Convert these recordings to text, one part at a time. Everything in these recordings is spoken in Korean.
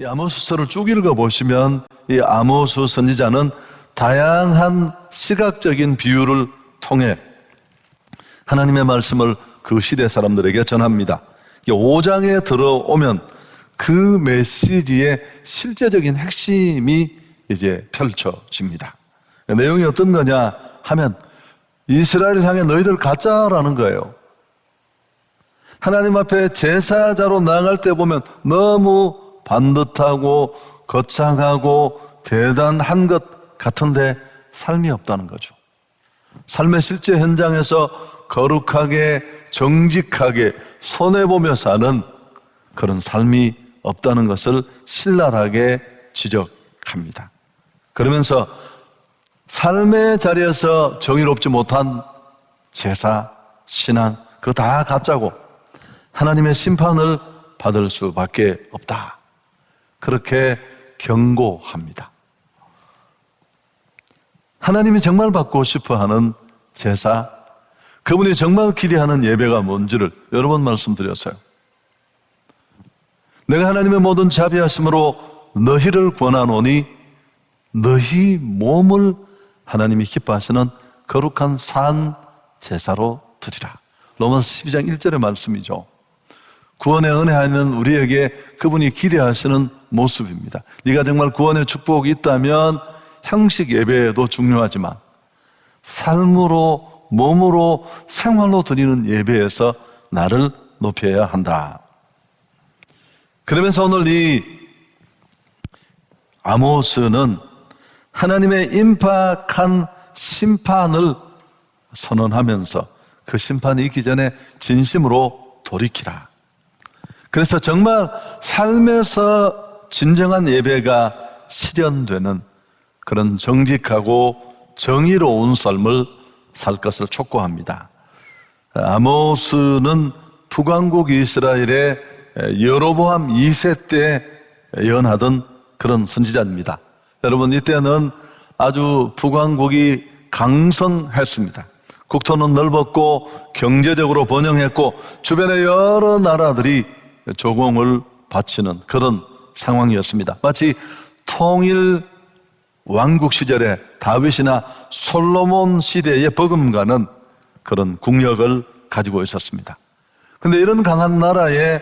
이 아모스서를 쭉 읽어보시면 이 아모스 선지자는 다양한 시각적인 비유를 통해 하나님의 말씀을 그 시대 사람들에게 전합니다. 5장에 들어오면 그 메시지의 실제적인 핵심이 이제 펼쳐집니다. 내용이 어떤 거냐 하면 이스라엘을 향해 너희들 가짜라는 거예요. 하나님 앞에 제사자로 나아갈 때 보면 너무 반듯하고 거창하고 대단한 것 같은데 삶이 없다는 거죠. 삶의 실제 현장에서 거룩하게 정직하게 손해보며 사는 그런 삶이 없다는 것을 신랄하게 지적합니다. 그러면서 삶의 자리에서 정의롭지 못한 제사, 신앙, 그거 다 가짜고 하나님의 심판을 받을 수밖에 없다. 그렇게 경고합니다. 하나님이 정말 받고 싶어하는 제사, 그분이 정말 기대하는 예배가 뭔지를 여러 번 말씀드렸어요. 내가 하나님의 모든 자비하심으로 너희를 권하노니 너희 몸을 하나님이 기뻐하시는 거룩한 산 제사로 드리라. 로마서 12장 1절의 말씀이죠. 구원의 은혜하는 우리에게 그분이 기대하시는 모습입니다. 네가 정말 구원의 축복이 있다면 형식 예배도 중요하지만 삶으로, 몸으로, 생활로 드리는 예배에서 나를 높여야 한다. 그러면서 오늘 이 아모스는 하나님의 임박한 심판을 선언하면서 그 심판이 있기 전에 진심으로 돌이키라. 그래서 정말 삶에서 진정한 예배가 실현되는 그런 정직하고 정의로운 삶을 살 것을 촉구합니다. 아모스는 북왕국 이스라엘의 여로보암 2세 때 예언하던 그런 선지자입니다. 여러분, 이때는 아주 북왕국이 강성했습니다. 국토는 넓었고 경제적으로 번영했고 주변의 여러 나라들이 조공을 바치는 그런 상황이었습니다. 마치 통일 왕국 시절에 다윗이나 솔로몬 시대에 버금가는 그런 국력을 가지고 있었습니다. 그런데 이런 강한 나라에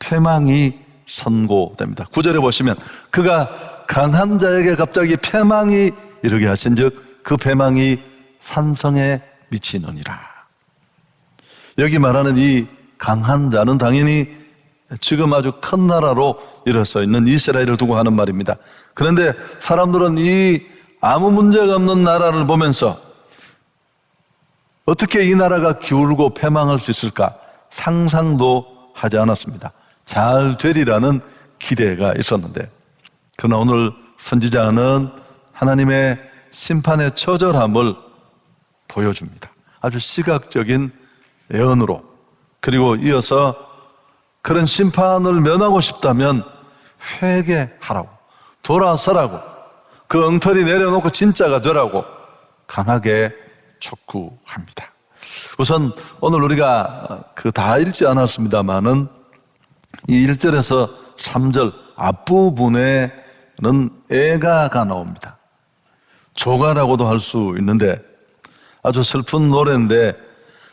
패망이 선고됩니다. 9절에 보시면 그가 강한 자에게 갑자기 패망이 이르게 하신즉 그 패망이 산성에 미치느니라. 여기 말하는 이 강한 자는 당연히 지금 아주 큰 나라로 일어서 있는 이스라엘을 두고 하는 말입니다. 그런데 사람들은 이 아무 문제가 없는 나라를 보면서 어떻게 이 나라가 기울고 패망할 수 있을까 상상도 하지 않았습니다. 잘 되리라는 기대가 있었는데, 그러나 오늘 선지자는 하나님의 심판의 처절함을 보여줍니다. 아주 시각적인 예언으로. 그리고 이어서 그런 심판을 면하고 싶다면 회개하라고, 돌아서라고, 그 엉터리 내려놓고 진짜가 되라고 강하게 촉구합니다. 우선 오늘 우리가 다 읽지 않았습니다만은 이 1절에서 3절 앞부분에는 애가가 나옵니다. 조가라고도 할 수 있는데 아주 슬픈 노래인데,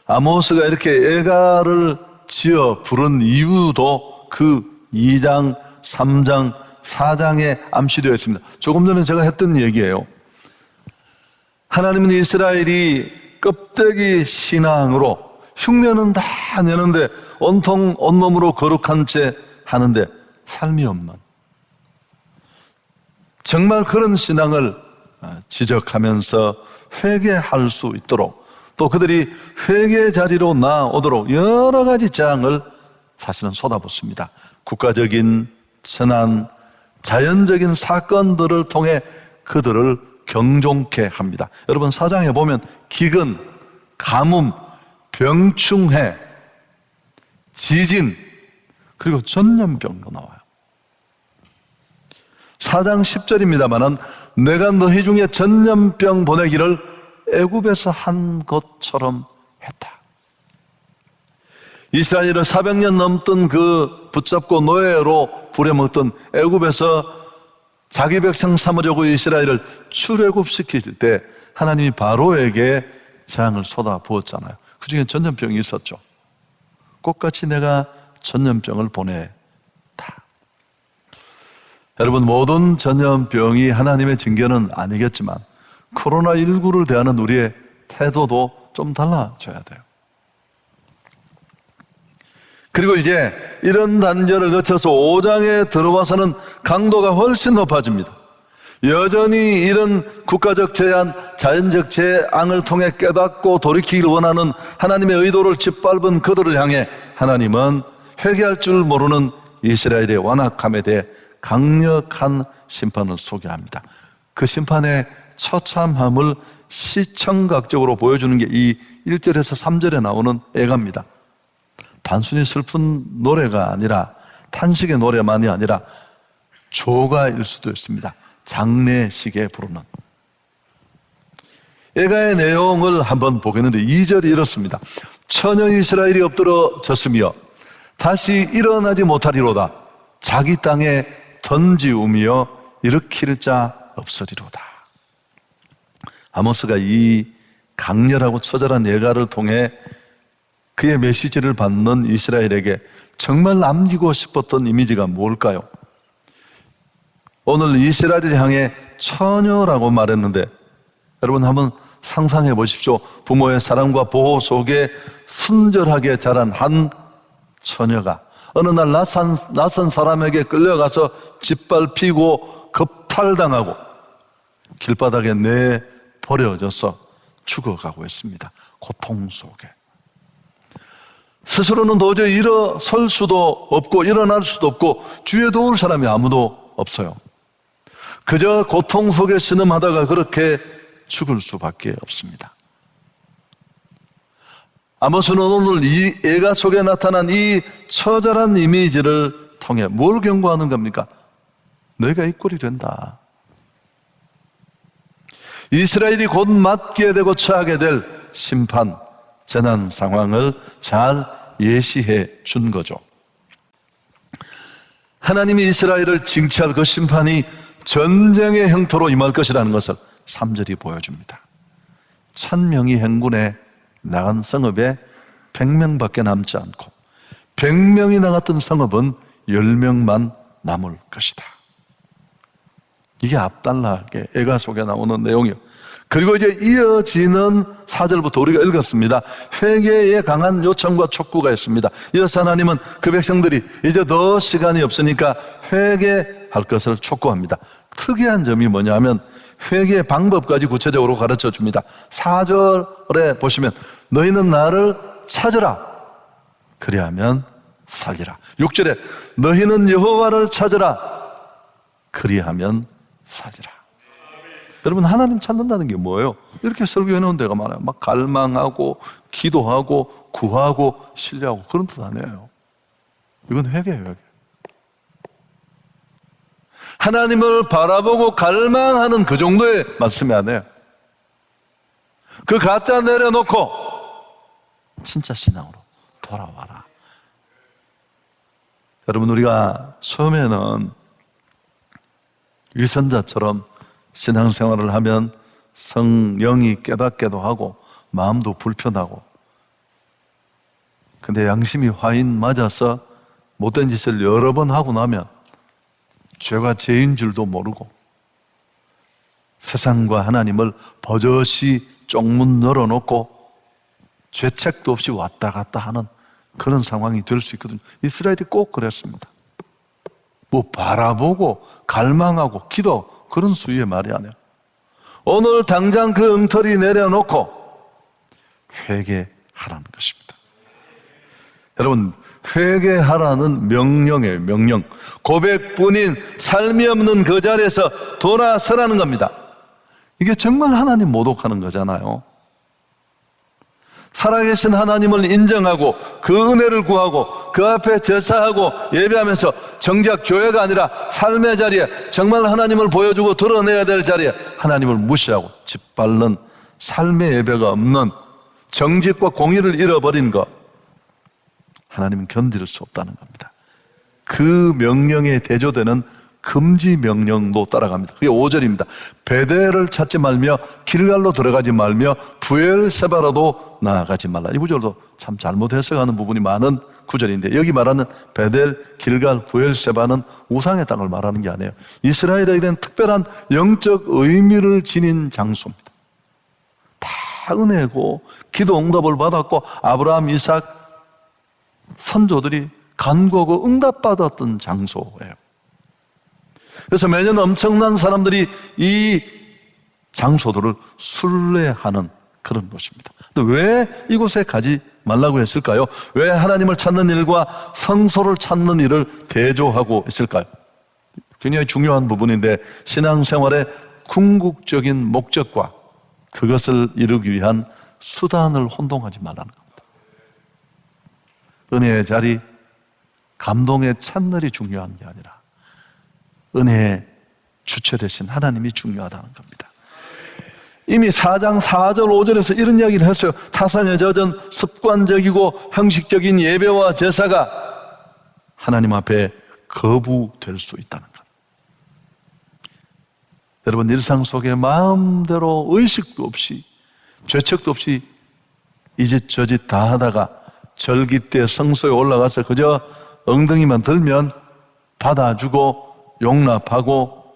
아모스가 이렇게 애가를 지어 부른 이유도 그 2장, 3장, 4장에 암시되어 있습니다. 조금 전에 제가 했던 얘기예요. 하나님은 이스라엘이 껍데기 신앙으로 흉내는 다 내는데 온통 온몸으로 거룩한 채 하는데 삶이 없는, 정말 그런 신앙을 지적하면서 회개할 수 있도록, 또 그들이 회개 자리로 나오도록 여러 가지 재앙을 사실은 쏟아붓습니다. 국가적인 재난, 자연적인 사건들을 통해 그들을 경종케 합니다. 여러분, 4장에 보면 기근, 가뭄, 병충해, 지진, 그리고 전염병도 나와요. 4장 10절입니다마는 내가 너희 중에 전염병 보내기를 애굽에서 한 것처럼 했다. 이스라엘을 400년 넘던 그 붙잡고 노예로 부려먹던 애굽에서 자기 백성 삼으려고 이스라엘을 출애굽시킬 때 하나님이 바로에게 재앙을 쏟아 부었잖아요. 그 중에 전염병이 있었죠. 꽃같이 내가 전염병을 보냈다. 여러분, 모든 전염병이 하나님의 징계는 아니겠지만 코로나19를 대하는 우리의 태도도 좀 달라져야 돼요. 그리고 이제 이런 단절을 거쳐서 5장에 들어와서는 강도가 훨씬 높아집니다. 여전히 이런 국가적 제한, 자연적 재앙을 통해 깨닫고 돌이키기를 원하는 하나님의 의도를 짓밟은 그들을 향해 하나님은 회개할 줄 모르는 이스라엘의 완악함에 대해 강력한 심판을 소개합니다. 그 심판의 처참함을 시청각적으로 보여주는 게 이 1절에서 3절에 나오는 애가입니다. 단순히 슬픈 노래가 아니라, 탄식의 노래만이 아니라 조가일 수도 있습니다. 장례식에 부르는. 애가의 내용을 한번 보겠는데 2절이 이렇습니다. 처녀 이스라엘이 엎드러졌으며 다시 일어나지 못하리로다. 자기 땅에 던지우며 일으킬 자 없으리로다. 아모스가 이 강렬하고 처절한 예가를 통해 그의 메시지를 받는 이스라엘에게 정말 남기고 싶었던 이미지가 뭘까요? 오늘 이스라엘을 향해 처녀라고 말했는데 여러분 한번 상상해 보십시오. 부모의 사랑과 보호 속에 순절하게 자란 한 처녀가 어느 날 낯선 사람에게 끌려가서 짓밟히고 겁탈당하고 길바닥에 내버려져서 죽어가고 있습니다. 고통 속에. 스스로는 도저히 일어설 수도 없고 일어날 수도 없고 주위에 도울 사람이 아무도 없어요. 그저 고통 속에 신음하다가 그렇게 죽을 수밖에 없습니다. 아모스는 오늘 이 애가 속에 나타난 이 처절한 이미지를 통해 뭘 경고하는 겁니까? 너희가 이 꼴이 된다. 이스라엘이 곧 맞게 되고 처하게 될 심판, 재난 상황을 잘 예시해 준 거죠. 하나님이 이스라엘을 징치할 그 심판이 전쟁의 형태로 임할 것이라는 것을 3절이 보여줍니다. 1000명이 행군에 나간 성읍에 100명밖에 남지 않고 100명이 나갔던 성읍은 10명만 남을 것이다. 이게 앞달나게 애가 속에 나오는 내용이에요. 그리고 이제 이어지는 4절부터 우리가 읽었습니다. 회개에 강한 요청과 촉구가 있습니다. 이어서 하나님은 그 백성들이 이제 더 시간이 없으니까 회개할 것을 촉구합니다. 특이한 점이 뭐냐면 회개의 방법까지 구체적으로 가르쳐 줍니다. 4절에 보시면 너희는 나를 찾으라. 그리하면 살리라. 6절에 너희는 여호와를 찾으라. 그리하면 살리라. 여러분, 하나님 찾는다는 게 뭐예요? 이렇게 설교해 놓은 데가 많아요. 막 갈망하고 기도하고 구하고 신뢰하고 그런 뜻 아니에요. 이건 회개예요, 회개. 하나님을 바라보고 갈망하는 그 정도의 말씀이 아니에요. 그 가짜 내려놓고 진짜 신앙으로 돌아와라. 여러분, 우리가 처음에는 위선자처럼 신앙생활을 하면 성령이 깨닫게도 하고 마음도 불편하고, 근데 양심이 화인 맞아서 못된 짓을 여러 번 하고 나면 죄가 죄인 줄도 모르고 세상과 하나님을 버젓이 쪽문 열어놓고 죄책도 없이 왔다 갔다 하는 그런 상황이 될 수 있거든요. 이스라엘이 꼭 그랬습니다. 뭐 바라보고 갈망하고 기도, 그런 수위의 말이 아니에요. 오늘 당장 그 엉터리 내려놓고 회개하라는 것입니다. 여러분, 회개하라는 명령이에요, 명령. 고백뿐인 삶이 없는 그 자리에서 돌아서라는 겁니다. 이게 정말 하나님 모독하는 거잖아요. 살아계신 하나님을 인정하고 그 은혜를 구하고 그 앞에 제사하고 예배하면서 정작 교회가 아니라 삶의 자리에 정말 하나님을 보여주고 드러내야 될 자리에 하나님을 무시하고 짓밟는 삶의 예배가 없는 정직과 공의를 잃어버린 것, 하나님은 견딜 수 없다는 겁니다. 그 명령에 대조되는 금지 명령도 따라갑니다. 그게 5절입니다. 베델을 찾지 말며 길갈로 들어가지 말며 브엘세바로도 나아가지 말라. 이 구절도 참 잘못 해석하는 부분이 많은 구절인데, 여기 말하는 베델, 길갈, 브엘세바는 우상의 땅을 말하는 게 아니에요. 이스라엘에게는 특별한 영적 의미를 지닌 장소입니다. 다 은혜고 기도 응답을 받았고 아브라함, 이삭 선조들이 간구하고 응답받았던 장소예요. 그래서 매년 엄청난 사람들이 이 장소들을 순례하는 그런 곳입니다. 근데 왜 이곳에 가지 말라고 했을까요? 왜 하나님을 찾는 일과 성소를 찾는 일을 대조하고 있을까요? 굉장히 중요한 부분인데, 신앙생활의 궁극적인 목적과 그것을 이루기 위한 수단을 혼동하지 말라는 겁니다. 은혜의 자리, 감동의 찬널이 중요한 게 아니라 은혜의 주체 되신 하나님이 중요하다는 겁니다. 이미 4장 4절 5절에서 이런 이야기를 했어요. 타산에 젖은 습관적이고 형식적인 예배와 제사가 하나님 앞에 거부될 수 있다는 것. 여러분, 일상 속에 마음대로 의식도 없이 죄책도 없이 이 짓 저 짓 다 하다가 절기 때 성소에 올라가서 그저 엉덩이만 들면 받아주고 용납하고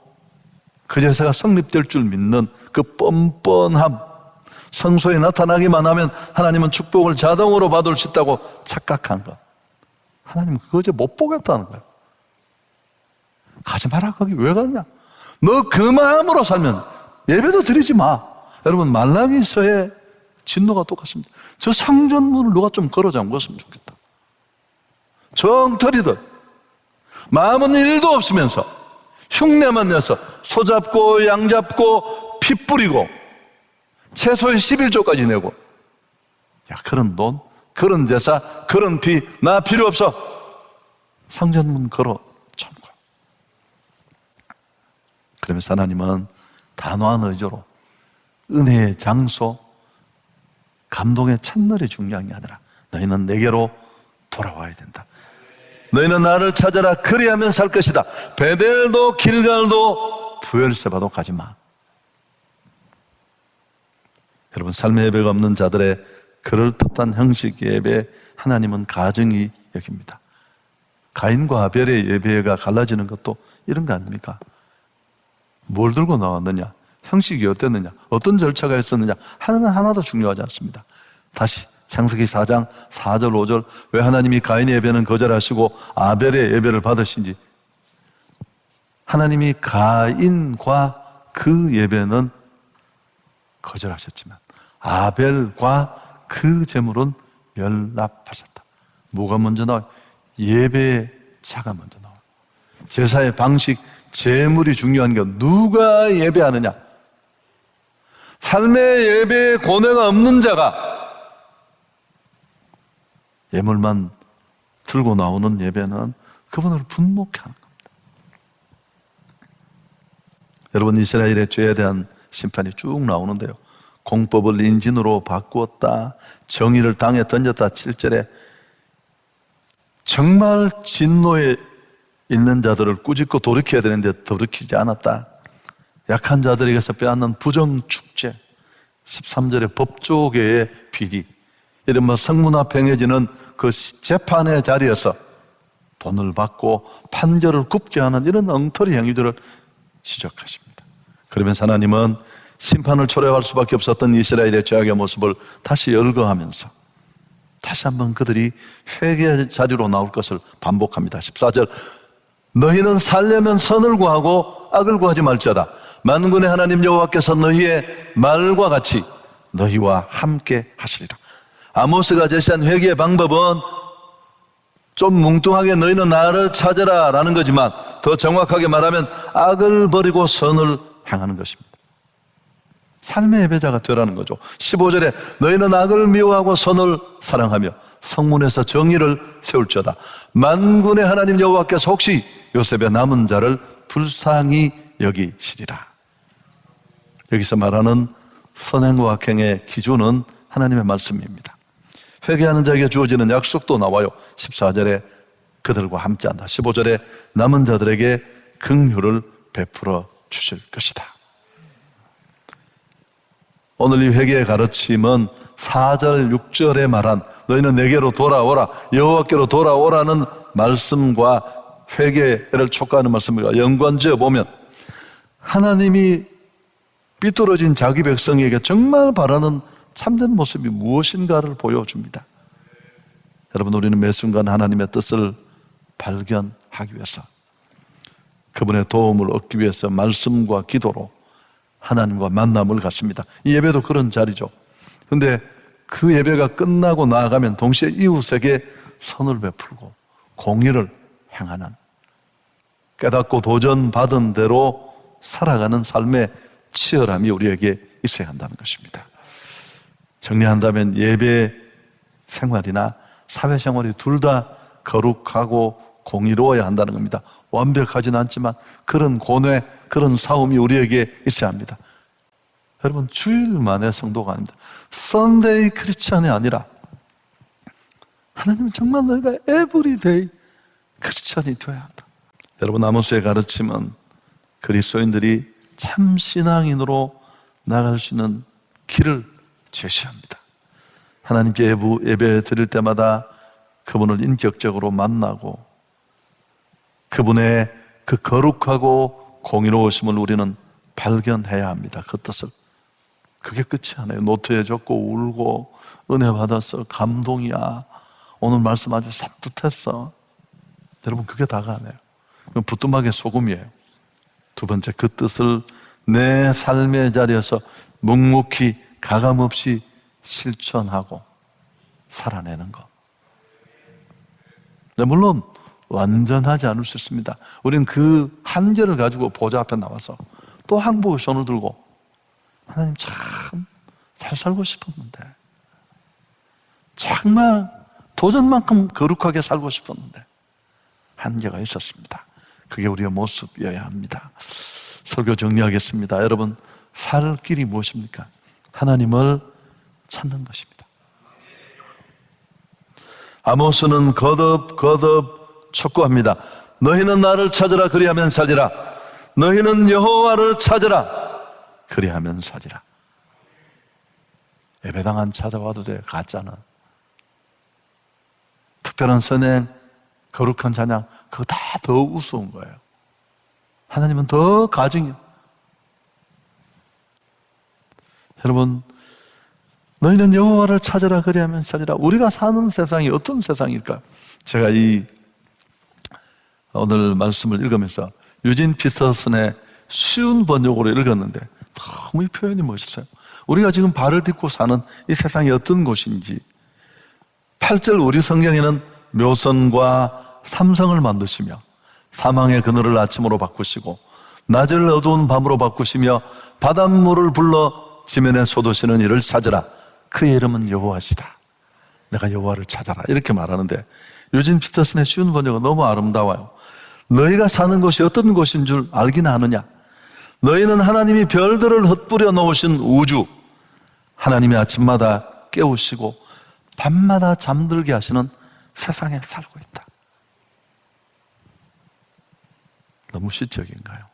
그 제사가 성립될 줄 믿는 그 뻔뻔함, 성소에 나타나기만 하면 하나님은 축복을 자동으로 받을 수 있다고 착각한 것, 하나님은 그거 이제 못 보겠다는 거예요. 가지 마라. 거기 왜 가냐? 너 그 마음으로 살면 예배도 드리지 마. 여러분, 말라기서의 진노가 똑같습니다. 저 상전문을 누가 좀 걸어 잠궜으면 좋겠다. 정털이들 마음은 1도 없으면서 흉내만 내서 소 잡고 양 잡고 피 뿌리고 채소의 11조까지 내고, 야, 그런 돈, 그런 제사, 그런 피 나 필요 없어. 상전문 걸어 참고. 그러면서 하나님은 단호한 의지로 은혜의 장소, 감동의 찬널이 중요한 게 아니라 너희는 내게로 돌아와야 된다. 너희는 나를 찾아라. 그리하면 살 것이다. 베델도 길갈도 브엘세바도 가지 마. 여러분, 삶의 예배가 없는 자들의 그럴듯한 형식 예배, 하나님은 가증히 여깁니다. 가인과 아벨의 예배가 갈라지는 것도 이런 거 아닙니까? 뭘 들고 나왔느냐, 형식이 어땠느냐, 어떤 절차가 있었느냐, 하나도 중요하지 않습니다. 다시 창세기 4장 4절 5절, 왜 하나님이 가인의 예배는 거절하시고 아벨의 예배를 받으신지. 하나님이 가인과 그 예배는 거절하셨지만 아벨과 그 제물은 연락하셨다. 뭐가 먼저 나와요? 예배의 자가 먼저 나와요. 제사의 방식, 제물이 중요한 게 누가 예배하느냐. 삶의 예배에 고뇌가 없는 자가 예물만 들고 나오는 예배는 그분을 분노케 하는 겁니다. 여러분, 이스라엘의 죄에 대한 심판이 쭉 나오는데요, 공법을 인진으로 바꾸었다, 정의를 땅에 던졌다. 7절에 정말 진노에 있는 자들을 꾸짖고 돌이켜야 되는데 돌이키지 않았다. 약한 자들에게서 빼앗는 부정축제. 13절에 법조계의 비리, 이른바 성문 앞 행해지는 그 재판의 자리에서 돈을 받고 판결을 굽게 하는 이런 엉터리 행위들을 지적하십니다. 그러면서 하나님은 심판을 초래할 수밖에 없었던 이스라엘의 죄악의 모습을 다시 열거하면서 다시 한번 그들이 회개의 자리로 나올 것을 반복합니다. 14절, 너희는 살려면 선을 구하고 악을 구하지 말지어다. 만군의 하나님 여호와께서 너희의 말과 같이 너희와 함께 하시리라. 아모스가 제시한 회개의 방법은 좀 뭉뚱하게 너희는 나를 찾아라 라는 거지만, 더 정확하게 말하면 악을 버리고 선을 행하는 것입니다. 삶의 예배자가 되라는 거죠. 15절에 너희는 악을 미워하고 선을 사랑하며 성문에서 정의를 세울지어다. 만군의 하나님 여호와께서 혹시 요셉의 남은 자를 불쌍히 여기시리라. 여기서 말하는 선행과 악행의 기준은 하나님의 말씀입니다. 회개하는 자에게 주어지는 약속도 나와요. 14절에 그들과 함께한다. 15절에 남은 자들에게 긍휼을 베풀어 주실 것이다. 오늘 이 회개의 가르침은 4절, 6절에 말한 너희는 내게로 돌아오라, 여호와께로 돌아오라는 말씀과 회개를 촉구하는 말씀과 연관지어 보면 하나님이 삐뚤어진 자기 백성에게 정말 바라는 참된 모습이 무엇인가를 보여줍니다. 여러분, 우리는 매 순간 하나님의 뜻을 발견하기 위해서, 그분의 도움을 얻기 위해서 말씀과 기도로 하나님과 만남을 갖습니다. 이 예배도 그런 자리죠. 그런데 그 예배가 끝나고 나아가면 동시에 이웃에게 선을 베풀고 공의를 행하는, 깨닫고 도전받은 대로 살아가는 삶의 치열함이 우리에게 있어야 한다는 것입니다. 정리한다면 예배 생활이나 사회생활이 둘 다 거룩하고 공의로워야 한다는 겁니다. 완벽하진 않지만 그런 고뇌, 그런 싸움이 우리에게 있어야 합니다. 여러분, 주일만의 성도가 아닙니다. 썬데이 크리스찬이 아니라 하나님은 정말 너희가 에브리데이 크리스찬이 되어야 한다. 여러분, 아모스의 가르침은 그리스도인들이 참 신앙인으로 나갈 수 있는 길을 제시합니다. 하나님께 예배 드릴 때마다 그분을 인격적으로 만나고 그분의 그 거룩하고 공의로우심을 우리는 발견해야 합니다. 그 뜻을. 그게 끝이 아니에요. 노트에 적고 울고 은혜 받아서 감동이야, 오늘 말씀 아주 산뜻했어. 여러분, 그게 다가 아니에요. 그건 부뚜막의 소금이에요. 두 번째, 그 뜻을 내 삶의 자리에서 묵묵히 가감없이 실천하고 살아내는 것. 네, 물론 완전하지 않을 수 있습니다. 우리는 그 한계를 가지고 보좌 앞에 나와서 또 항복의 손을 들고 하나님, 참 잘 살고 싶었는데, 정말 도전만큼 거룩하게 살고 싶었는데 한계가 있었습니다. 그게 우리의 모습이어야 합니다. 설교 정리하겠습니다. 여러분, 살 길이 무엇입니까? 하나님을 찾는 것입니다. 아모스는 거듭 촉구합니다. 너희는 나를 찾으라, 그리하면 살리라. 너희는 여호와를 찾으라, 그리하면 살리라. 예배당 안 찾아와도 돼, 가짜는. 특별한 선행, 거룩한 찬양, 그거 다 더 우스운 거예요. 하나님은 더 가증이에요. 여러분, 너희는 여호와를 찾으라, 그리하면 살리라. 우리가 사는 세상이 어떤 세상일까? 제가 오늘 말씀을 읽으면서 유진 피터슨의 쉬운 번역으로 읽었는데 너무 이 표현이 멋있어요. 우리가 지금 발을 딛고 사는 이 세상이 어떤 곳인지, 8절 우리 성경에는 묘선과 삼성을 만드시며 사망의 그늘을 아침으로 바꾸시고 낮을 어두운 밤으로 바꾸시며 바닷물을 불러 지면에 쏟으시는 이를 찾으라. 그의 이름은 여호와시다. 내가 여호와를 찾아라, 이렇게 말하는데 유진 피터슨의 쉬운 번역은 너무 아름다워요. 너희가 사는 곳이 어떤 곳인 줄 알긴 아느냐? 너희는 하나님이 별들을 흩뿌려 놓으신 우주, 하나님이 아침마다 깨우시고 밤마다 잠들게 하시는 세상에 살고 있다. 너무 시적인가요?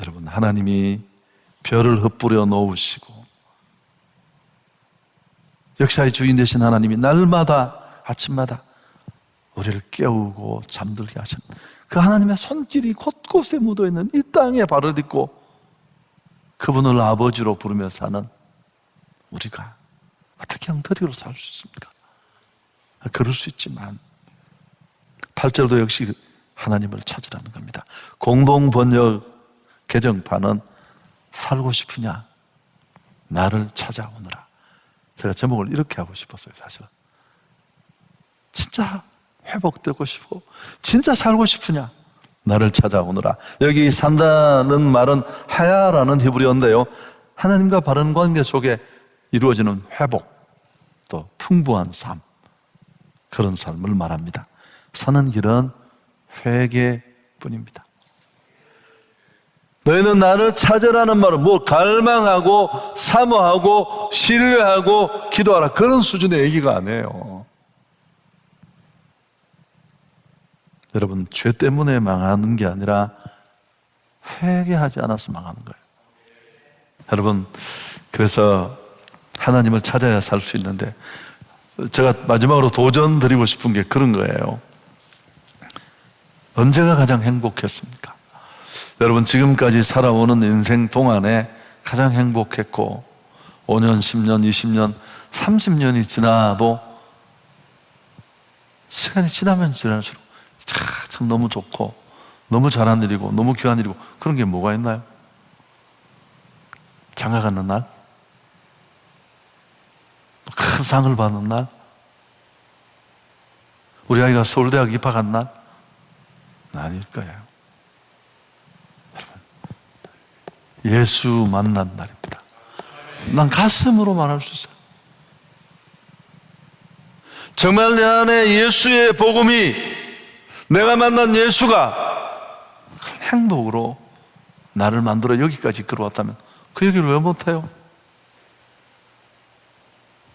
여러분, 하나님이 별을 흩뿌려 놓으시고 역사의 주인 되신 하나님이 날마다 아침마다 우리를 깨우고 잠들게 하신 그 하나님의 손길이 곳곳에 묻어있는 이 땅에 발을 딛고 그분을 아버지로 부르며 사는 우리가 어떻게 엉터리로 살 수 있습니까? 그럴 수 있지만 8절도 역시 하나님을 찾으라는 겁니다. 공동번역 개정판은 살고 싶으냐? 나를 찾아오느라. 제가 제목을 이렇게 하고 싶었어요. 사실은 진짜 회복되고 싶고 진짜 살고 싶으냐? 나를 찾아오느라. 여기 산다는 말은 하야라는 히브리어인데요, 하나님과 바른 관계 속에 이루어지는 회복, 또 풍부한 삶, 그런 삶을 말합니다. 사는 길은 회개뿐입니다. 너희는 나를 찾으라는 말은 뭐 갈망하고 사모하고 신뢰하고 기도하라, 그런 수준의 얘기가 아니에요. 여러분, 죄 때문에 망하는 게 아니라 회개하지 않아서 망하는 거예요. 여러분, 그래서 하나님을 찾아야 살 수 있는데, 제가 마지막으로 도전 드리고 싶은 게 그런 거예요. 언제가 가장 행복했습니까? 여러분, 지금까지 살아오는 인생 동안에 가장 행복했고 5년, 10년, 20년, 30년이 지나도 시간이 지나면 지날수록 참 너무 좋고 너무 잘한 일이고 너무 귀한 일이고 그런 게 뭐가 있나요? 장가 가는 날? 큰 상을 받는 날? 우리 아이가 서울대학 입학한 날? 아닐 거예요. 여러분, 예수 만난 날입니다. 난 가슴으로 말할 수 있어요. 정말 내 안에 예수의 복음이, 내가 만난 예수가 행복으로 나를 만들어 여기까지 끌어왔다면 그 얘기를 왜 못해요?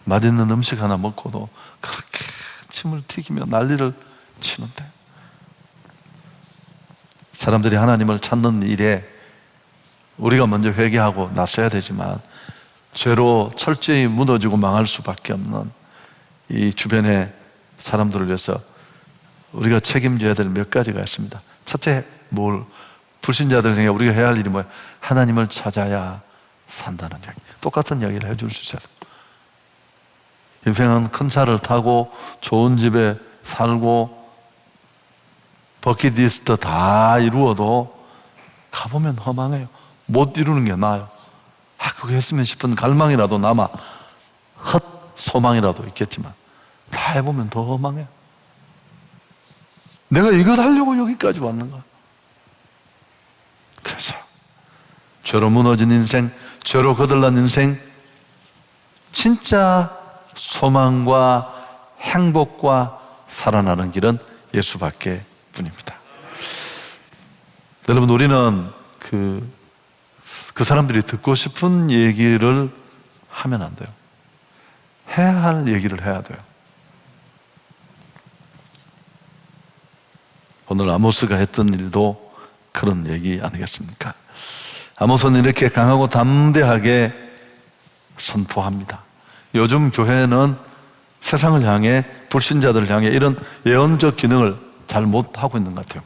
맛있는 음식 하나 먹고도 그렇게 침을 튀기며 난리를 치는데, 사람들이 하나님을 찾는 일에 우리가 먼저 회개하고 나서야 되지만 죄로 철저히 무너지고 망할 수밖에 없는 이 주변의 사람들을 위해서 우리가 책임져야 될 몇 가지가 있습니다. 첫째, 불신자들 중에 우리가 해야 할 일이 뭐예요? 하나님을 찾아야 산다는 이야기. 똑같은 이야기를 해줄 수 있어요. 인생은 큰 차를 타고 좋은 집에 살고 버킷리스트 다 이루어도 가보면 허망해요. 못 이루는 게 나아요. 그거 했으면 싶은 갈망이라도 남아, 헛 소망이라도 있겠지만 다 해보면 더 허망해요. 내가 이것 하려고 여기까지 왔는가? 그래서 죄로 무너진 인생, 죄로 거들난 인생, 진짜 소망과 행복과 살아나는 길은 예수밖에 뿐입니다. 여러분, 우리는 그 사람들이 듣고 싶은 얘기를 하면 안 돼요. 해야 할 얘기를 해야 돼요. 오늘 아모스가 했던 일도 그런 얘기 아니겠습니까? 아모스는 이렇게 강하고 담대하게 선포합니다. 요즘 교회는 세상을 향해, 불신자들을 향해 이런 예언적 기능을 잘 못하고 있는 것 같아요.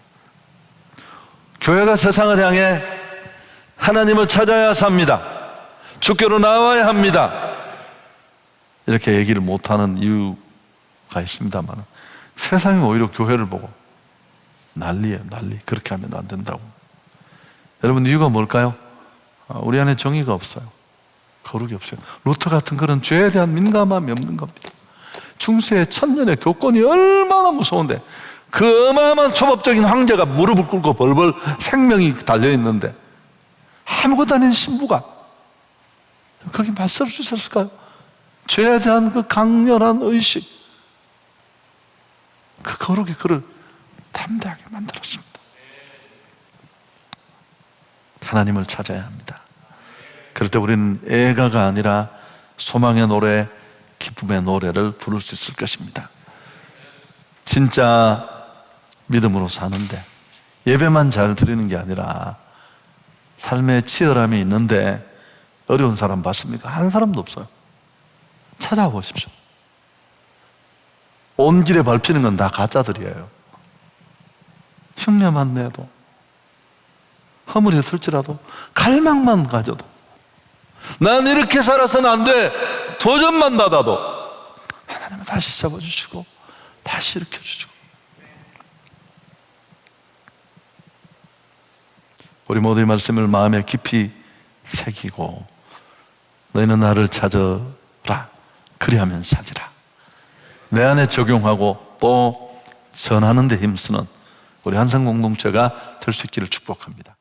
교회가 세상을 향해 하나님을 찾아야 삽니다, 주께로 나와야 합니다, 이렇게 얘기를 못하는 이유가 있습니다만, 세상이 오히려 교회를 보고 난리예요, 난리. 그렇게 하면 안 된다고. 여러분, 이유가 뭘까요? 우리 안에 정의가 없어요. 거룩이 없어요. 루터 같은 그런 죄에 대한 민감함이 없는 겁니다. 중세의 천년의 교권이 얼마나 무서운데, 그 어마어마한 초법적인 황제가 무릎을 꿇고 벌벌 생명이 달려있는데 아무것도 아닌 신부가 거기 맞설 수 있었을까요? 죄에 대한 그 강렬한 의식, 그 거룩이 그를 담대하게 만들었습니다. 하나님을 찾아야 합니다. 그럴 때 우리는 애가가 아니라 소망의 노래, 기쁨의 노래를 부를 수 있을 것입니다. 진짜 믿음으로 사는데 예배만 잘 드리는 게 아니라 삶에 치열함이 있는데 어려운 사람 봤습니까? 한 사람도 없어요. 찾아보십시오. 온 길에 밟히는 건 다 가짜들이에요. 흉내만 내도, 허물했을지라도, 갈망만 가져도, 난 이렇게 살아서는 안 돼, 도전만 받아도 하나님은 다시 잡아주시고 다시 일으켜주시고. 우리 모두의 말씀을 마음에 깊이 새기고, 너희는 나를 찾아라, 그리하면 찾으라, 내 안에 적용하고 또 전하는 데 힘쓰는 우리 한성공동체가 될 수 있기를 축복합니다.